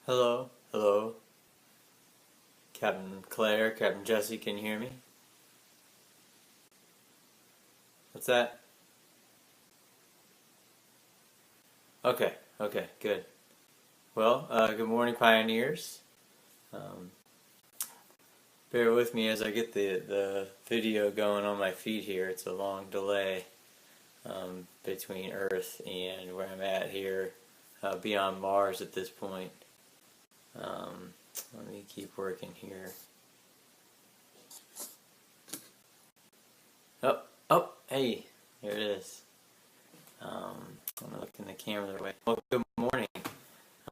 Hello, hello. Captain Claire, Captain Jesse, can you hear me? What's that? Okay, okay, good. Well, good morning, pioneers. Um, Bear with me as I get the video going on my feed here. It's a long delay between Earth and where I'm at here, beyond Mars at this point. Let me keep working here. Oh, oh, hey, there it is. I'm gonna look in the camera that way. Well, good morning.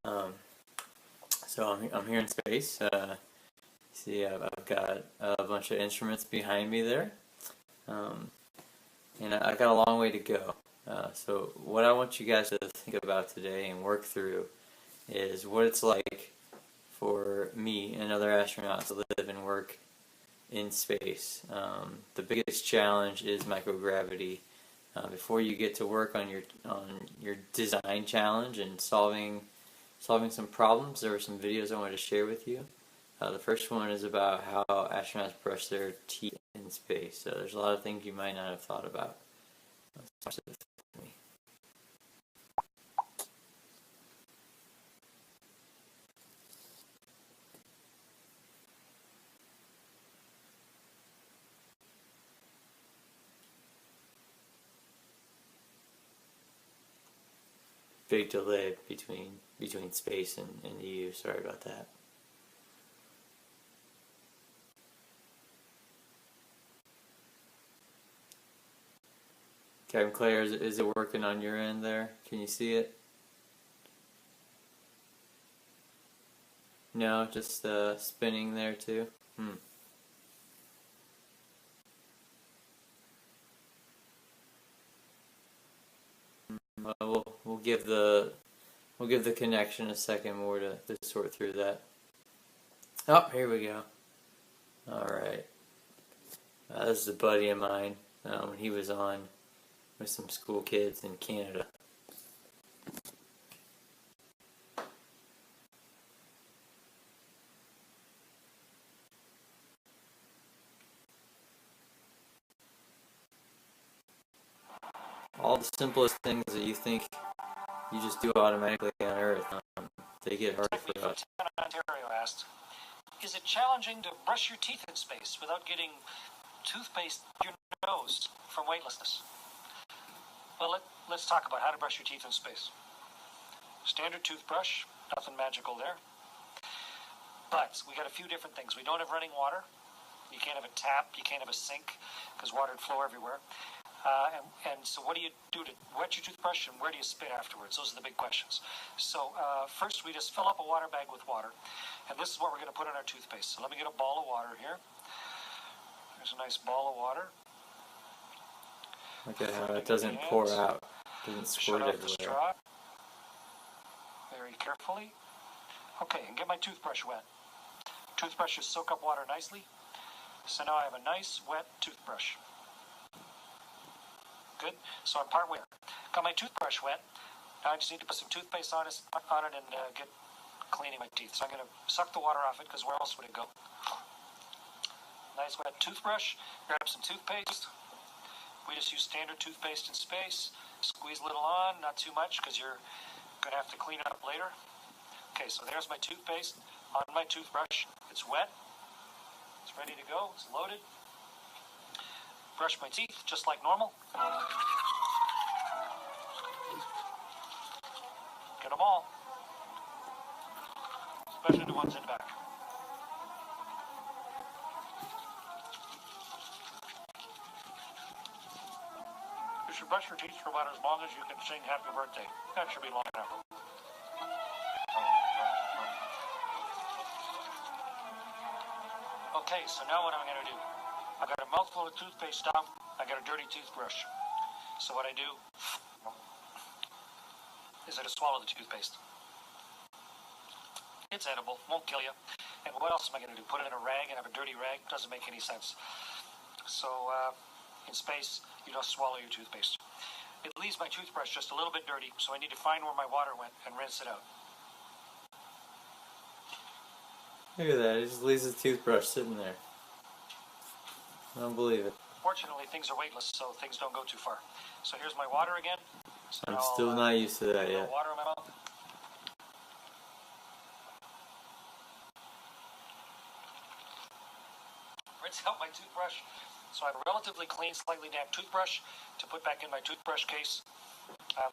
Um, so I'm here in space. See, I've got a bunch of instruments behind me there, um, and I got a long way to go. So what I want you guys to think about today and work through is what it's like for me and other astronauts to live and work in space. The biggest challenge is microgravity. Before you get to work on your design challenge and solving some problems, there were some videos I wanted to share with you. The first one is about how astronauts brush their teeth in space. So there's a lot of things you might not have thought about. Let's watch this with me. Big delay between space and you. Sorry about that. Captain Claire, is it working on your end there? Can you see it? No, just spinning there too. We'll give the connection a second more to sort through that. Oh, here we go. All right. This is a buddy of mine when he was on with some school kids in Canada. All the simplest things that you think you just do automatically on Earth, they get hard for us. Ontario asked, is it challenging to brush your teeth in space without getting toothpaste in your nose from weightlessness? Well, let's talk about how to brush your teeth in space. Standard toothbrush, nothing magical there. But we got a few different things. We don't have running water. You can't have a tap. You can't have a sink because water would flow everywhere. And so what do you do to wet your toothbrush, and where do you spit afterwards? Those are the big questions. So first we just fill up a water bag with water, and this is what we're going to put in our toothpaste. So let me get a ball of water here. There's a nice ball of water. Okay, how it doesn't pour out, doesn't squirt everywhere. Shut off the straw very carefully. Okay, and get my toothbrush wet. Toothbrushes soak up water nicely. So now I have a nice wet toothbrush. Good. So I'm partway. Got my toothbrush wet. Now I just need to put some toothpaste on it and get cleaning my teeth. So I'm going to suck the water off it because where else would it go? Nice wet toothbrush. Grab some toothpaste. We just use standard toothpaste in space. Squeeze a little on, not too much because you're going to have to clean it up later. Okay, so there's my toothpaste on my toothbrush. It's wet. It's ready to go. It's loaded. Brush my teeth just like normal. Get them all. Especially the ones in back. You should brush your teeth for about as long as you can sing Happy Birthday. That should be long enough. Okay, so now what am I going to do? I got a mouthful of toothpaste down. I got a dirty toothbrush. So what I do is I just swallow the toothpaste. It's edible, won't kill you. And what else am I going to do? Put it in a rag and have a dirty rag? Doesn't make any sense. So in space, you just swallow your toothpaste. It leaves my toothbrush just a little bit dirty, so I need to find where my water went and rinse it out. Look at that, he just leaves his toothbrush sitting there. I don't believe it. Fortunately, things are weightless, so things don't go too far. So here's my water again. So I'm still not used to that yet. Water in my mouth. Rinse out my toothbrush. So I have a relatively clean, slightly damp toothbrush to put back in my toothbrush case.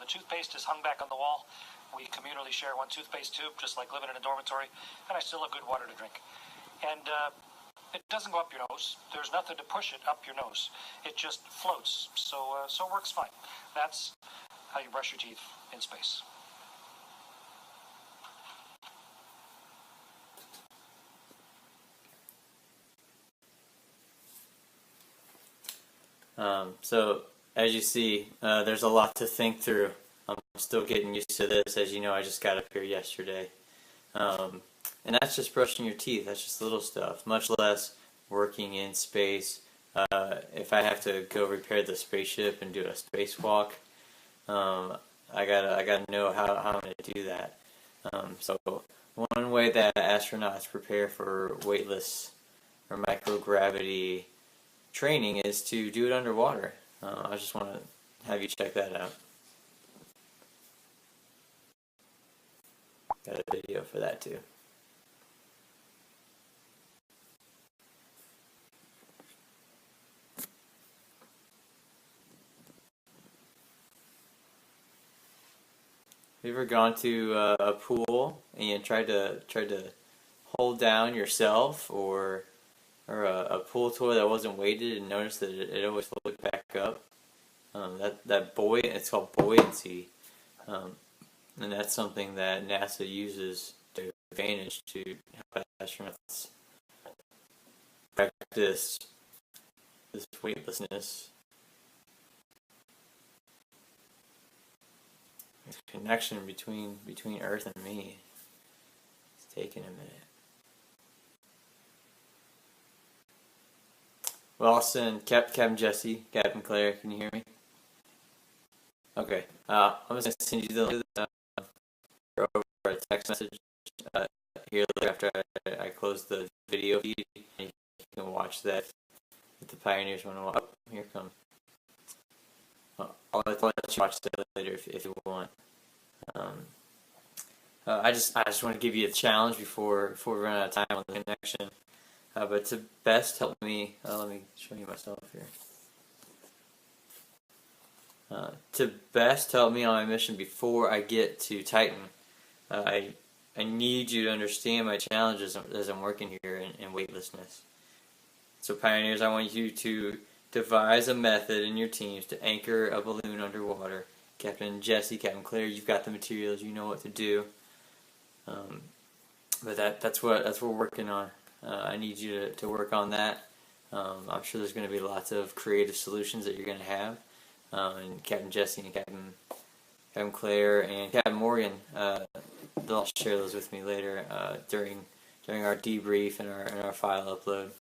The toothpaste is hung back on the wall. We communally share one toothpaste tube, just like living in a dormitory, and I still have good water to drink. And it doesn't go up your nose. There's nothing to push it up your nose. It just floats, so it works fine. That's how you brush your teeth in space. So, as you see, there's a lot to think through. I'm still getting used to this. As you know, I just got up here yesterday. And that's just brushing your teeth. That's just little stuff, much less working in space. If I have to go repair the spaceship and do a spacewalk, I gotta know how I'm gonna do that. So one way that astronauts prepare for weightless or microgravity training is to do it underwater. I just want to have you check that out. Got a video for that too. Have you ever gone to a pool and tried to hold down yourself or a pool toy that wasn't weighted and noticed that it always floated back up? It's called buoyancy, and that's something that NASA uses to advantage to help astronauts practice this weightlessness. This connection between Earth and me. It's taking a minute. Well, I'll send Captain Jesse, Captain Claire. Can you hear me? Okay. I'm just gonna send you the link over a text message here later after I close the video feed, and you can watch that if the pioneers want to watch. Oh, here it comes. I'll let you watch that later if you want. I just want to give you a challenge before we run out of time on the connection. But to best help me, let me show you myself here. To best help me on my mission before I get to Titan, I need you to understand my challenges as I'm working here in weightlessness. So pioneers, I want you to devise a method in your teams to anchor a balloon underwater. Captain Jesse, Captain Claire, you've got the materials, you know what to do. But that's what we're working on. I need you to work on that. I'm sure there's going to be lots of creative solutions that you're going to have. And Captain Jesse and Captain Claire and Captain Morgan, they'll share those with me later during our debrief and our file upload.